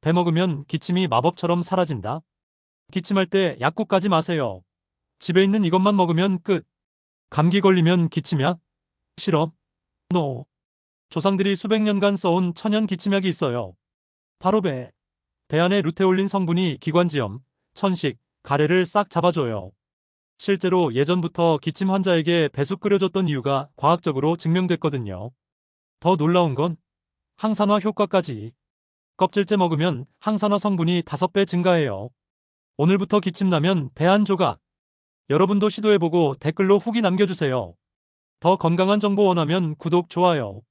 배 먹으면 기침이 마법처럼 사라진다. 기침할 때 약국 가지 마세요. 집에 있는 이것만 먹으면 끝. 감기 걸리면 기침약? 싫어. 노. 조상들이 수백 년간 써온 천연 기침약이 있어요. 바로 배. 배 안에 루테올린 성분이 기관지염, 천식, 가래를 싹 잡아줘요. 실제로 예전부터 기침 환자에게 배숙 끓여줬던 이유가 과학적으로 증명됐거든요. 더 놀라운 건 항산화 효과까지. 껍질째 먹으면 항산화 성분이 5배 증가해요. 오늘부터 기침 나면 배 한 조각. 여러분도 시도해보고 댓글로 후기 남겨주세요. 더 건강한 정보 원하면 구독, 좋아요.